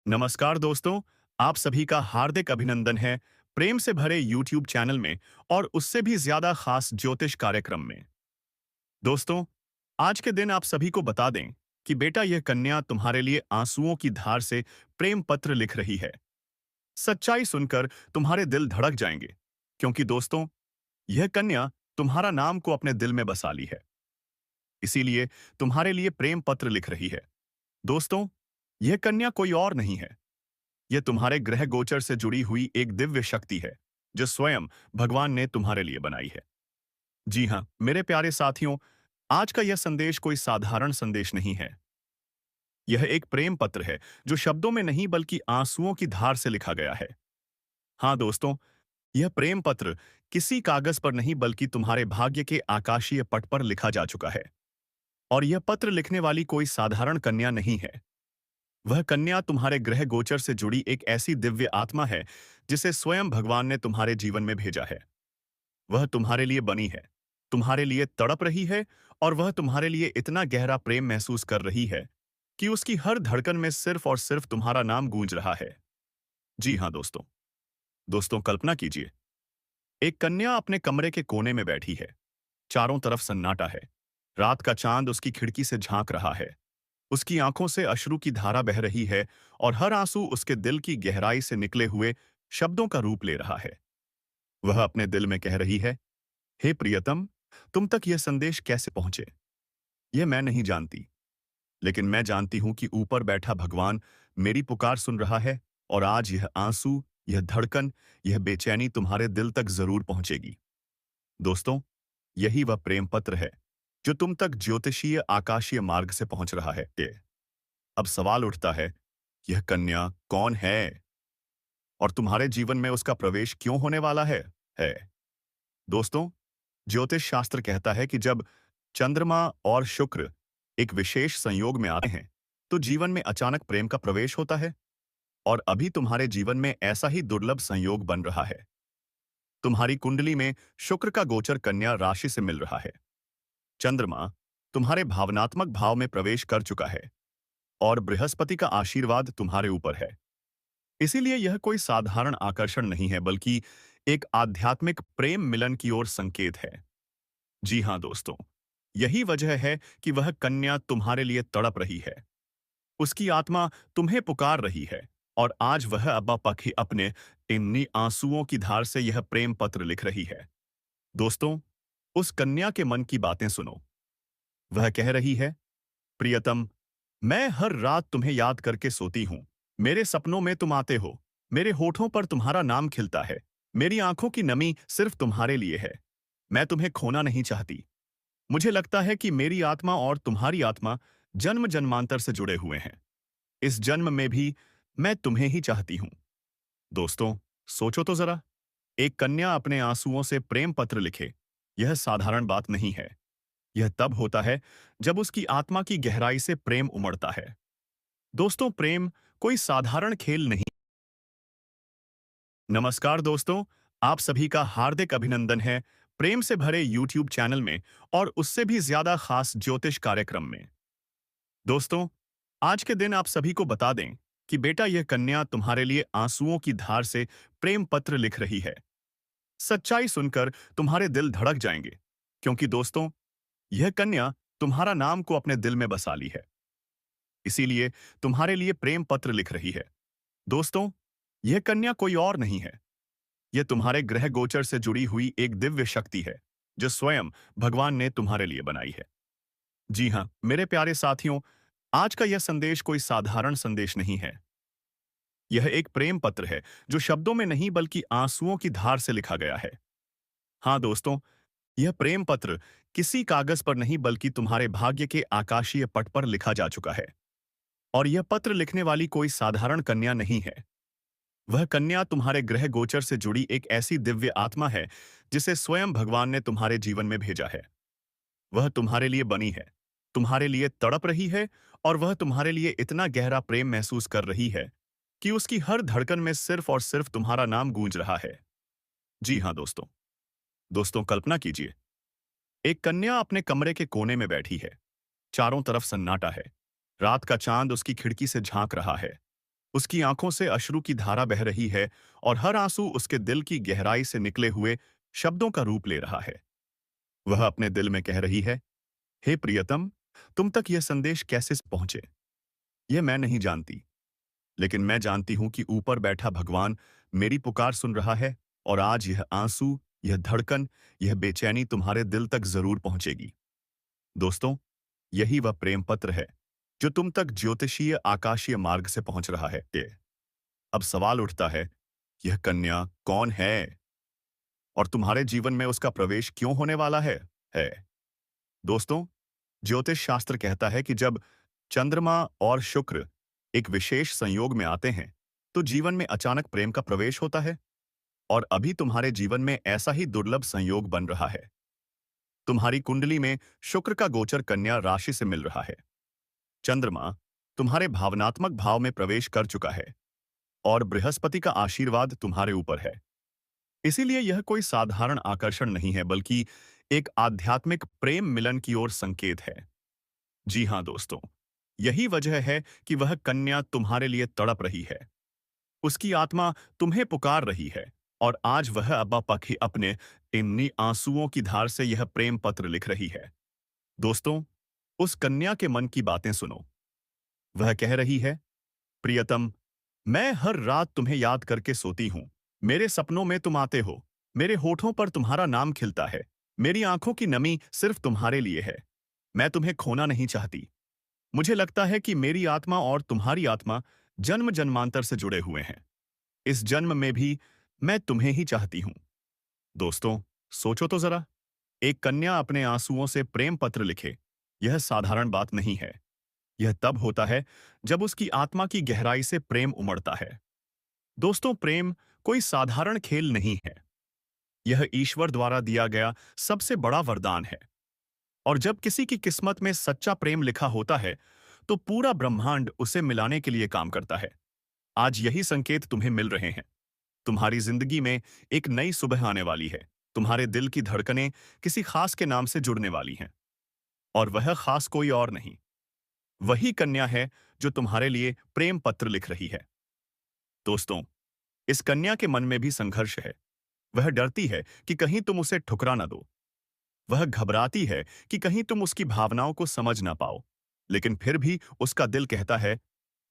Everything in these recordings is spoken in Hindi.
नमस्कार दोस्तों। आप सभी का हार्दिक अभिनंदन है प्रेम से भरे यूट्यूब चैनल में और उससे भी ज्यादा खास ज्योतिष कार्यक्रम में। दोस्तों, आज के दिन आप सभी को बता दें कि बेटा यह कन्या तुम्हारे लिए आंसुओं की धार से प्रेम पत्र लिख रही है। सच्चाई सुनकर तुम्हारे दिल धड़क जाएंगे, क्योंकि दोस्तों यह कन्या तुम्हारा नाम को अपने दिल में बसा ली है। इसीलिए तुम्हारे लिए प्रेम पत्र लिख रही है। दोस्तों, यह कन्या कोई और नहीं है। यह तुम्हारे ग्रह गोचर से जुड़ी हुई एक दिव्य शक्ति है, जो स्वयं भगवान ने तुम्हारे लिए बनाई है। जी हाँ, मेरे प्यारे साथियों, आज का यह संदेश कोई साधारण संदेश नहीं है। यह एक प्रेम पत्र है, जो शब्दों में नहीं बल्कि आंसुओं की धार से लिखा गया है। हाँ दोस्तों, यह प्रेम पत्र किसी कागज पर नहीं बल्कि तुम्हारे भाग्य के आकाशीय पट पर लिखा जा चुका है। और यह पत्र लिखने वाली कोई साधारण कन्या नहीं है। वह कन्या तुम्हारे ग्रह गोचर से जुड़ी एक ऐसी दिव्य आत्मा है, जिसे स्वयं भगवान ने तुम्हारे जीवन में भेजा है। वह तुम्हारे लिए बनी है, तुम्हारे लिए तड़प रही है, और वह तुम्हारे लिए इतना गहरा प्रेम महसूस कर रही है कि उसकी हर धड़कन में सिर्फ और सिर्फ तुम्हारा नाम गूंज रहा है। जी हाँ दोस्तों, कल्पना कीजिए, एक कन्या अपने कमरे के कोने में बैठी है। चारों तरफ सन्नाटा है। रात का चांद उसकी खिड़की से झांक रहा है। उसकी आंखों से अश्रु की धारा बह रही है, और हर आंसू उसके दिल की गहराई से निकले हुए शब्दों का रूप ले रहा है। वह अपने दिल में कह रही है, हे प्रियतम, तुम तक यह संदेश कैसे पहुंचे, यह मैं नहीं जानती। लेकिन मैं जानती हूं कि ऊपर बैठा भगवान मेरी पुकार सुन रहा है, और आज यह आंसू, यह धड़कन, यह बेचैनी तुम्हारे दिल तक जरूर पहुंचेगी। दोस्तों, यही वह प्रेम पत्र है, जो तुम तक ज्योतिषीय आकाशीय मार्ग से पहुंच रहा है। अब सवाल उठता है, यह कन्या कौन है और तुम्हारे जीवन में उसका प्रवेश क्यों होने वाला है। दोस्तों, ज्योतिष शास्त्र कहता है कि जब चंद्रमा और शुक्र एक विशेष संयोग में आते हैं, तो जीवन में अचानक प्रेम का प्रवेश होता है। और अभी तुम्हारे जीवन में ऐसा ही दुर्लभ संयोग बन रहा है। तुम्हारी कुंडली में शुक्र का गोचर कन्या राशि से मिल रहा है। चंद्रमा तुम्हारे भावनात्मक भाव में प्रवेश कर चुका है, और बृहस्पति का आशीर्वाद तुम्हारे ऊपर है। इसीलिए यह कोई साधारण आकर्षण नहीं है, बल्कि एक आध्यात्मिक प्रेम मिलन की ओर संकेत है। जी हाँ दोस्तों, यही वजह है कि वह कन्या तुम्हारे लिए तड़प रही है। उसकी आत्मा तुम्हें पुकार रही है, और आज वह अब्बा पखी अपने इन्हीं आंसुओं की धार से यह प्रेम पत्र लिख रही है। दोस्तों, उस कन्या के मन की बातें सुनो। वह कह रही है, प्रियतम, मैं हर रात तुम्हें याद करके सोती हूँ। मेरे सपनों में तुम आते हो। मेरे होठों पर तुम्हारा नाम खिलता है। मेरी आंखों की नमी सिर्फ तुम्हारे लिए है। मैं तुम्हें खोना नहीं चाहती। मुझे लगता है कि मेरी आत्मा और तुम्हारी आत्मा जन्म जन्मांतर से जुड़े हुए हैं। इस जन्म में भी मैं तुम्हें ही चाहती हूँ। दोस्तों, सोचो तो जरा, एक कन्या अपने आंसुओं से प्रेम पत्र लिखे, यह साधारण बात नहीं है। यह तब होता है जब उसकी आत्मा की गहराई से प्रेम उमड़ता है। दोस्तों, प्रेम कोई साधारण खेल नहीं। नमस्कार दोस्तों, आप सभी का हार्दिक अभिनंदन है प्रेम से भरे यूट्यूब चैनल में और उससे भी ज्यादा खास ज्योतिष कार्यक्रम में। दोस्तों, आज के दिन आप सभी को बता दें कि बेटा यह कन्या तुम्हारे लिए आंसुओं की धार से प्रेम पत्र लिख रही है। सच्चाई सुनकर तुम्हारे दिल धड़क जाएंगे, क्योंकि दोस्तों यह कन्या तुम्हारा नाम को अपने दिल में बसा ली है। इसीलिए तुम्हारे लिए प्रेम पत्र लिख रही है। दोस्तों, यह कन्या कोई और नहीं है। यह तुम्हारे ग्रह गोचर से जुड़ी हुई एक दिव्य शक्ति है, जो स्वयं भगवान ने तुम्हारे लिए बनाई है। जी हाँ, मेरे प्यारे साथियों, आज का यह संदेश कोई साधारण संदेश नहीं है। यह एक प्रेम पत्र है, जो शब्दों में नहीं बल्कि आंसुओं की धार से लिखा गया है। हाँ दोस्तों, यह प्रेम पत्र किसी कागज पर नहीं बल्कि तुम्हारे भाग्य के आकाशीय पट पर लिखा जा चुका है। और यह पत्र लिखने वाली कोई साधारण कन्या नहीं है। वह कन्या तुम्हारे ग्रह गोचर से जुड़ी एक ऐसी दिव्य आत्मा है, जिसे स्वयं भगवान ने तुम्हारे जीवन में भेजा है। वह तुम्हारे लिए बनी है, तुम्हारे लिए तड़प रही है, और वह तुम्हारे लिए इतना गहरा प्रेम महसूस कर रही है कि उसकी हर धड़कन में सिर्फ और सिर्फ तुम्हारा नाम गूंज रहा है। जी हाँ दोस्तों, कल्पना कीजिए, एक कन्या अपने कमरे के कोने में बैठी है। चारों तरफ सन्नाटा है। रात का चांद उसकी खिड़की से झांक रहा है। उसकी आंखों से अश्रु की धारा बह रही है और हर आंसू उसके दिल की गहराई से निकले हुए शब्दों का रूप ले रहा है। वह अपने दिल में कह रही है, हे प्रियतम, तुम तक यह संदेश कैसे पहुंचे? यह मैं नहीं जानती, लेकिन मैं जानती हूं कि ऊपर बैठा भगवान मेरी पुकार सुन रहा है और आज यह आंसू, यह धड़कन, यह बेचैनी तुम्हारे दिल तक जरूर पहुंचेगी। दोस्तों, यही वह प्रेम पत्र है जो तुम तक ज्योतिषीय आकाशीय मार्ग से पहुंच रहा है। अब सवाल उठता है, यह कन्या कौन है और तुम्हारे जीवन में उसका प्रवेश क्यों होने वाला है? दोस्तों, ज्योतिष शास्त्र कहता है कि जब चंद्रमा और शुक्र एक विशेष संयोग में आते हैं, तो जीवन में अचानक प्रेम का प्रवेश होता है। और अभी तुम्हारे जीवन में ऐसा ही दुर्लभ संयोग बन रहा है। तुम्हारी कुंडली में शुक्र का गोचर कन्या राशि से मिल रहा है। चंद्रमा तुम्हारे भावनात्मक भाव में प्रवेश कर चुका है और बृहस्पति का आशीर्वाद तुम्हारे ऊपर है। इसीलिए यह कोई साधारण आकर्षण नहीं है, बल्कि एक आध्यात्मिक प्रेम मिलन की ओर संकेत है। जी हाँ दोस्तों, यही वजह है कि वह कन्या तुम्हारे लिए तड़प रही है। उसकी आत्मा तुम्हें पुकार रही है और आज वह अब्बा पखी अपने इन्हीं आंसुओं की धार से यह प्रेम पत्र लिख रही है। दोस्तों, उस कन्या के मन की बातें सुनो। वह कह रही है, प्रियतम, मैं हर रात तुम्हें याद करके सोती हूं। मेरे सपनों में तुम आते हो। मेरे होठों पर तुम्हारा नाम खिलता है। मेरी आंखों की नमी सिर्फ तुम्हारे लिए है। मैं तुम्हें खोना नहीं चाहती। मुझे लगता है कि मेरी आत्मा और तुम्हारी आत्मा जन्म जन्मांतर से जुड़े हुए हैं। इस जन्म में भी मैं तुम्हें ही चाहती हूं। दोस्तों, सोचो तो जरा, एक कन्या अपने आंसुओं से प्रेम पत्र लिखे, यह साधारण बात नहीं है। यह तब होता है जब उसकी आत्मा की गहराई से प्रेम उमड़ता है। दोस्तों, प्रेम कोई साधारण खेल नहीं है। यह ईश्वर द्वारा दिया गया सबसे बड़ा वरदान है। और जब किसी की किस्मत में सच्चा प्रेम लिखा होता है, तो पूरा ब्रह्मांड उसे मिलाने के लिए काम करता है। आज यही संकेत तुम्हें मिल रहे हैं। तुम्हारी जिंदगी में एक नई सुबह आने वाली है। तुम्हारे दिल की धड़कनें किसी खास के नाम से जुड़ने वाली हैं। और वह खास कोई और नहीं, वही कन्या है जो तुम्हारे लिए प्रेम पत्र लिख रही है। दोस्तों, इस कन्या के मन में भी संघर्ष है। वह डरती है कि कहीं तुम उसे ठुकरा ना दो। वह घबराती है कि कहीं तुम उसकी भावनाओं को समझ ना पाओ। लेकिन फिर भी उसका दिल कहता है,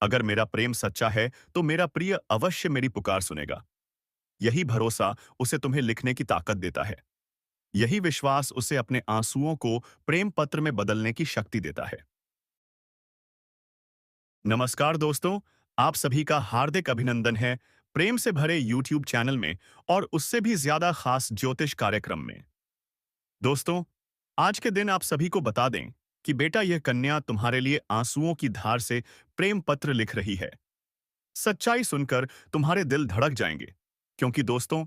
अगर मेरा प्रेम सच्चा है तो मेरा प्रिय अवश्य मेरी पुकार सुनेगा। यही भरोसा उसे तुम्हें लिखने की ताकत देता है। यही विश्वास उसे अपने आंसुओं को प्रेम पत्र में बदलने की शक्ति देता है। नमस्कार दोस्तों, आप सभी का हार्दिक अभिनंदन है प्रेम से भरे YouTube चैनल में और उससे भी ज्यादा खास ज्योतिष कार्यक्रम में। दोस्तों, आज के दिन आप सभी को बता दें कि बेटा, यह कन्या तुम्हारे लिए आंसुओं की धार से प्रेम पत्र लिख रही है। सच्चाई सुनकर तुम्हारे दिल धड़क जाएंगे, क्योंकि दोस्तों,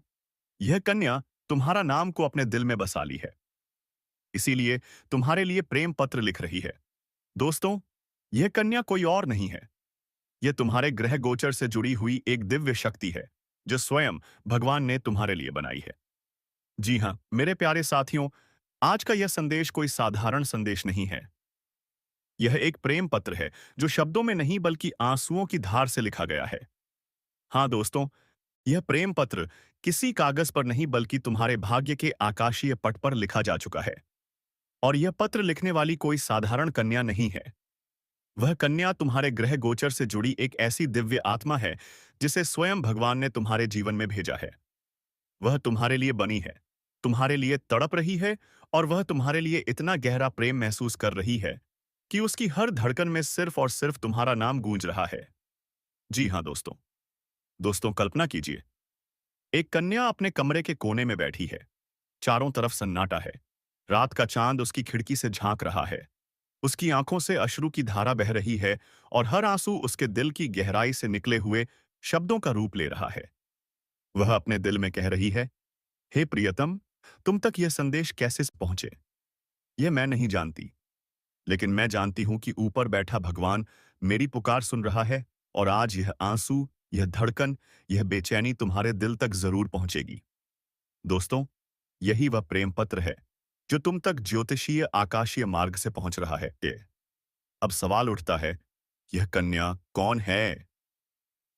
यह कन्या तुम्हारा नाम को अपने दिल में बसा ली है। इसीलिए तुम्हारे लिए प्रेम पत्र लिख रही है। दोस्तों, यह कन्या कोई और नहीं है। यह तुम्हारे ग्रह गोचर से जुड़ी हुई एक दिव्य शक्ति है, जो स्वयं भगवान ने तुम्हारे लिए बनाई है। जी हाँ, मेरे प्यारे साथियों, आज का यह संदेश कोई साधारण संदेश नहीं है। यह एक प्रेम पत्र है जो शब्दों में नहीं बल्कि आंसुओं की धार से लिखा गया है। हाँ दोस्तों, यह प्रेम पत्र किसी कागज पर नहीं बल्कि तुम्हारे भाग्य के आकाशीय पट पर लिखा जा चुका है। और यह पत्र लिखने वाली कोई साधारण कन्या नहीं है। वह कन्या तुम्हारे ग्रह गोचर से जुड़ी एक ऐसी दिव्य आत्मा है जिसे स्वयं भगवान ने तुम्हारे जीवन में भेजा है। वह तुम्हारे लिए बनी है, तुम्हारे लिए तड़प रही है और वह तुम्हारे लिए इतना गहरा प्रेम महसूस कर रही है कि उसकी हर धड़कन में सिर्फ और सिर्फ तुम्हारा नाम गूंज रहा है। जी हाँ दोस्तों, कल्पना कीजिए, एक कन्या अपने कमरे के कोने में बैठी है। चारों तरफ सन्नाटा है। रात का चांद उसकी खिड़की से झांक रहा है। उसकी आंखों से अश्रु की धारा बह रही है और हर आंसू उसके दिल की गहराई से निकले हुए शब्दों का रूप ले रहा है। वह अपने दिल में कह रही है, हे प्रियतम, तुम तक यह संदेश कैसे पहुंचे? यह मैं नहीं जानती, लेकिन मैं जानती हूं कि ऊपर बैठा भगवान मेरी पुकार सुन रहा है और आज यह आंसू, यह धड़कन, यह बेचैनी तुम्हारे दिल तक जरूर पहुंचेगी। दोस्तों, यही वह प्रेम पत्र है जो तुम तक ज्योतिषीय आकाशीय मार्ग से पहुंच रहा है। अब सवाल उठता है, यह कन्या कौन है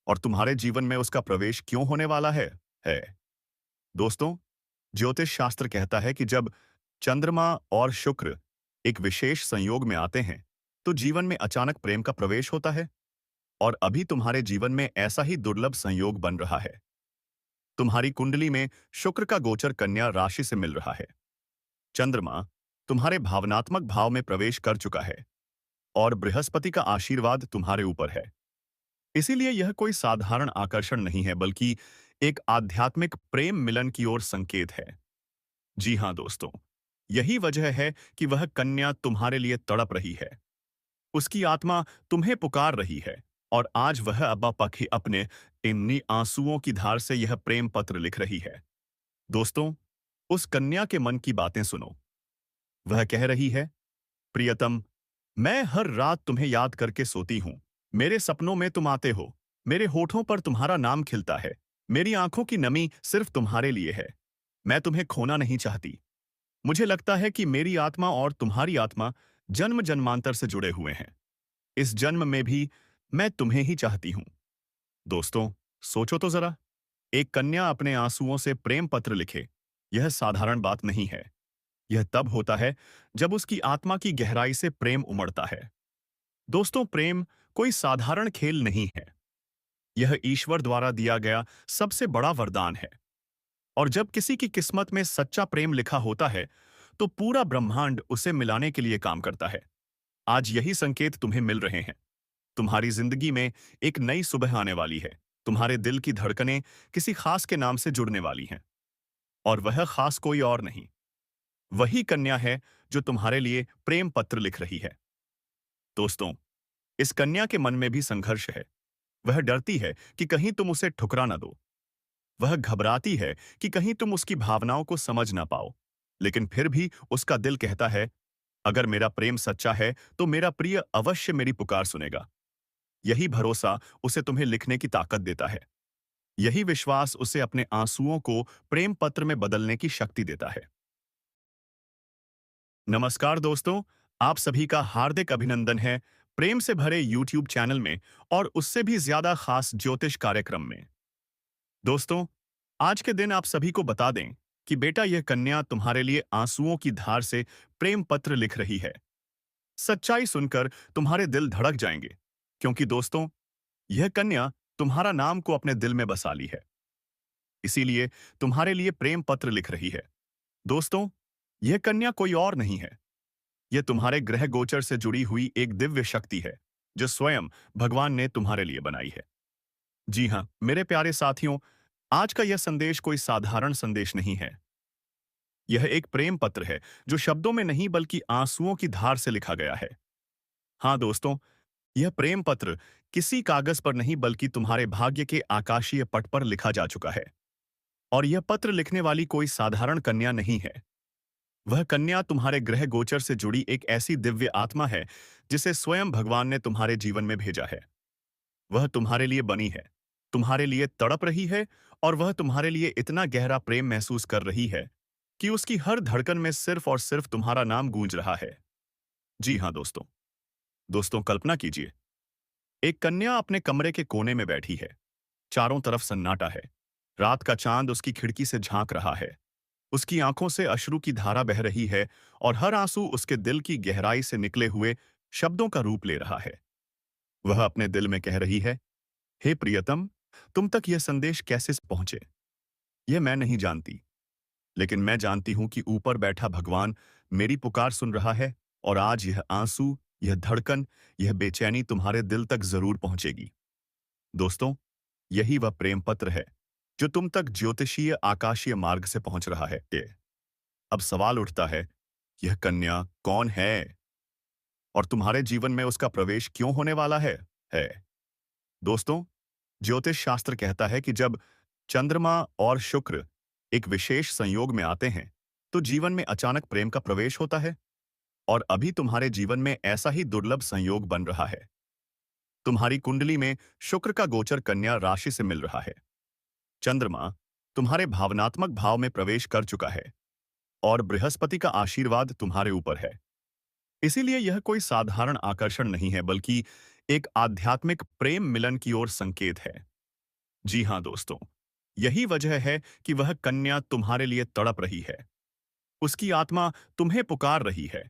और तुम्हारे जीवन में उसका प्रवेश क्यों होने वाला है। दोस्तों, ज्योतिष शास्त्र कहता है कि जब चंद्रमा और शुक्र एक विशेष संयोग में आते हैं, तो जीवन में अचानक प्रेम का प्रवेश होता है। और अभी तुम्हारे जीवन में ऐसा ही दुर्लभ संयोग बन रहा है। तुम्हारी कुंडली में शुक्र का गोचर कन्या राशि से मिल रहा है। चंद्रमा तुम्हारे भावनात्मक भाव में प्रवेश कर चुका है और बृहस्पति का आशीर्वाद तुम्हारे ऊपर है। इसीलिए यह कोई साधारण आकर्षण नहीं है, बल्कि एक आध्यात्मिक प्रेम मिलन की ओर संकेत है। जी हाँ दोस्तों, यही वजह है कि वह कन्या तुम्हारे लिए तड़प रही है। उसकी आत्मा तुम्हें पुकार रही है और आज वह अब्बा पखी अपने इन्हीं आंसुओं की धार से यह प्रेम पत्र लिख रही है। दोस्तों, उस कन्या के मन की बातें सुनो। वह कह रही है, प्रियतम, मैं हर रात तुम्हें याद करके सोती हूँ। मेरे सपनों में तुम आते हो। मेरे होठों पर तुम्हारा नाम खिलता है। मेरी आंखों की नमी सिर्फ तुम्हारे लिए है। मैं तुम्हें खोना नहीं चाहती। मुझे लगता है कि मेरी आत्मा और तुम्हारी आत्मा जन्म जन्मांतर से जुड़े हुए हैं। इस जन्म में भी मैं तुम्हें ही चाहती हूं। दोस्तों, सोचो तो जरा, एक कन्या अपने आंसुओं से प्रेम पत्र लिखे, यह साधारण बात नहीं है। यह तब होता है जब उसकी आत्मा की गहराई से प्रेम उमड़ता है। दोस्तों, प्रेम कोई साधारण खेल नहीं है। यह ईश्वर द्वारा दिया गया सबसे बड़ा वरदान है। और जब किसी की किस्मत में सच्चा प्रेम लिखा होता है, तो पूरा ब्रह्मांड उसे मिलाने के लिए काम करता है। आज यही संकेत तुम्हें मिल रहे हैं। तुम्हारी जिंदगी में एक नई सुबह आने वाली है। तुम्हारे दिल की धड़कनें किसी खास के नाम से जुड़ने वाली हैं। और वह खास कोई और नहीं, वही कन्या है जो तुम्हारे लिए प्रेम पत्र लिख रही है। दोस्तों, इस कन्या के मन में भी संघर्ष है। वह डरती है कि कहीं तुम उसे ठुकरा ना दो। वह घबराती है कि कहीं तुम उसकी भावनाओं को समझ ना पाओ। लेकिन फिर भी उसका दिल कहता है, अगर मेरा प्रेम सच्चा है तो मेरा प्रिय अवश्य मेरी पुकार सुनेगा। यही भरोसा उसे तुम्हें लिखने की ताकत देता है। यही विश्वास उसे अपने आंसुओं को प्रेम पत्र में बदलने की शक्ति देता है। नमस्कार दोस्तों, आप सभी का हार्दिक अभिनंदन है प्रेम से भरे यूट्यूब चैनल में और उससे भी ज्यादा खास ज्योतिष कार्यक्रम में। दोस्तों, आज के दिन आप सभी को बता दें कि बेटा, यह कन्या तुम्हारे लिए आंसुओं की धार से प्रेम पत्र लिख रही है। सच्चाई सुनकर तुम्हारे दिल धड़क जाएंगे, क्योंकि दोस्तों, यह कन्या तुम्हारा नाम को अपने दिल में बसा ली है। इसीलिए तुम्हारे लिए प्रेम पत्र लिख रही है। दोस्तों, यह कन्या कोई और नहीं है। यह तुम्हारे ग्रह गोचर से जुड़ी हुई एक दिव्य शक्ति है, जो स्वयं भगवान ने तुम्हारे लिए बनाई है। जी हाँ, मेरे प्यारे साथियों, आज का यह संदेश कोई साधारण संदेश नहीं है। यह एक प्रेम पत्र है, जो शब्दों में नहीं बल्कि आंसुओं की धार से लिखा गया है। हाँ दोस्तों, यह प्रेम पत्र किसी कागज पर नहीं बल्कि तुम्हारे भाग्य के आकाशीय पट पर लिखा जा चुका है। और यह पत्र लिखने वाली कोई साधारण कन्या नहीं है। वह कन्या तुम्हारे ग्रह गोचर से जुड़ी एक ऐसी दिव्य आत्मा है, जिसे स्वयं भगवान ने तुम्हारे जीवन में भेजा है। वह तुम्हारे लिए बनी है, तुम्हारे लिए तड़प रही है, और वह तुम्हारे लिए इतना गहरा प्रेम महसूस कर रही है कि उसकी हर धड़कन में सिर्फ और सिर्फ तुम्हारा नाम गूंज रहा है। जी हाँ दोस्तों, कल्पना कीजिए, एक कन्या अपने कमरे के कोने में बैठी है। चारों तरफ सन्नाटा है। रात का चांद उसकी खिड़की से झांक रहा है। उसकी आंखों से अश्रु की धारा बह रही है और हर आंसू उसके दिल की गहराई से निकले हुए शब्दों का रूप ले रहा है। वह अपने दिल में कह रही है, हे प्रियतम, तुम तक यह संदेश कैसे पहुंचे, यह मैं नहीं जानती। लेकिन मैं जानती हूं कि ऊपर बैठा भगवान मेरी पुकार सुन रहा है, और आज यह आंसू, यह धड़कन, यह बेचैनी तुम्हारे दिल तक जरूर पहुंचेगी। दोस्तों, यही वह प्रेम पत्र है जो तुम तक ज्योतिषीय आकाशीय मार्ग से पहुंच रहा है। अब सवाल उठता है, यह कन्या कौन है और तुम्हारे जीवन में उसका प्रवेश क्यों होने वाला है। दोस्तों, ज्योतिष शास्त्र कहता है कि जब चंद्रमा और शुक्र एक विशेष संयोग में आते हैं, तो जीवन में अचानक प्रेम का प्रवेश होता है। और अभी तुम्हारे जीवन में ऐसा ही दुर्लभ संयोग बन रहा है। तुम्हारी कुंडली में शुक्र का गोचर कन्या राशि से मिल रहा है। चंद्रमा तुम्हारे भावनात्मक भाव में प्रवेश कर चुका है और बृहस्पति का आशीर्वाद तुम्हारे ऊपर है। इसीलिए यह कोई साधारण आकर्षण नहीं है, बल्कि एक आध्यात्मिक प्रेम मिलन की ओर संकेत है। जी हाँ दोस्तों, यही वजह है कि वह कन्या तुम्हारे लिए तड़प रही है। उसकी आत्मा तुम्हें पुकार रही है।